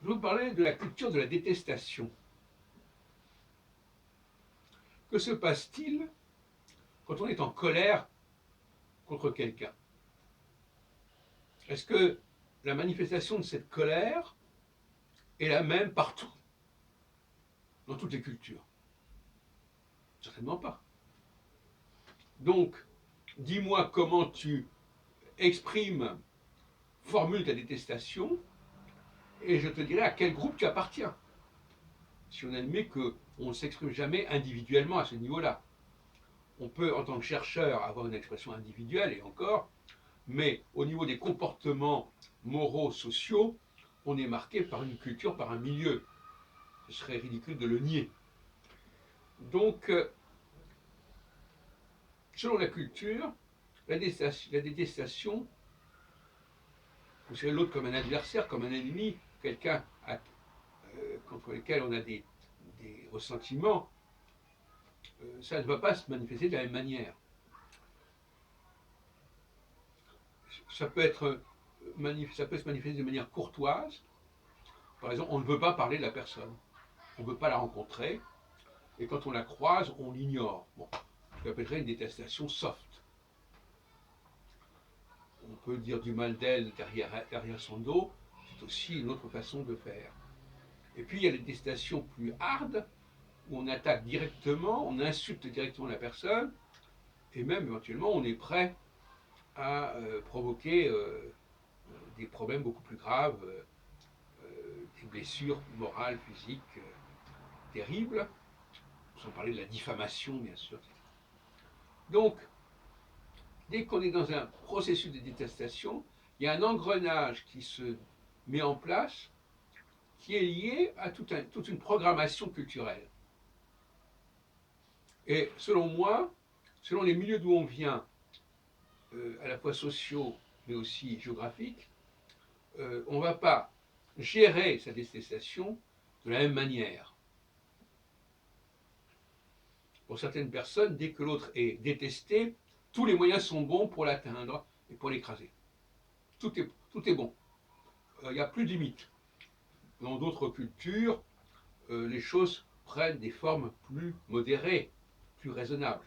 Je vais vous parler de la culture de la détestation. Que se passe-t-il quand on est en colère contre quelqu'un? Est-ce que la manifestation de cette colère est la même partout, dans toutes les cultures? Certainement pas. Donc, dis-moi comment tu exprimes, formules ta détestation, et je te dirai à quel groupe tu appartiens. Si on admet qu'on ne s'exprime jamais individuellement à ce niveau-là. On peut, en tant que chercheur, avoir une expression individuelle, et encore, mais au niveau des comportements moraux, sociaux, on est marqué par une culture, par un milieu. Ce serait ridicule de le nier. Donc, selon la culture, la détestation, considérer l'autre comme un adversaire, comme un ennemi, quelqu'un contre lequel on a des ressentiments, ça ne va pas se manifester de la même manière. Ça peut se manifester de manière courtoise. Par exemple, on ne veut pas parler de la personne, on ne veut pas la rencontrer, et quand on la croise, on l'ignore. Bon, je l'appellerais une détestation soft. On peut dire du mal d'elle derrière son dos, c'est aussi une autre façon de faire. Et puis il y a les détestations plus hard, où on attaque directement, on insulte directement la personne, et même éventuellement on est prêt à provoquer des problèmes beaucoup plus graves, des blessures morales, physiques terribles, sans parler de la diffamation bien sûr. Donc, dès qu'on est dans un processus de détestation, il y a un engrenage qui se met en place qui est lié à toute une programmation culturelle. Et selon moi, selon les milieux d'où on vient, à la fois sociaux mais aussi géographiques, on ne va pas gérer sa détestation de la même manière. Pour certaines personnes, dès que l'autre est détesté, tous les moyens sont bons pour l'atteindre et pour l'écraser. Tout est bon. Il n'y a plus de limite. Dans d'autres cultures, les choses prennent des formes plus modérées, plus raisonnables.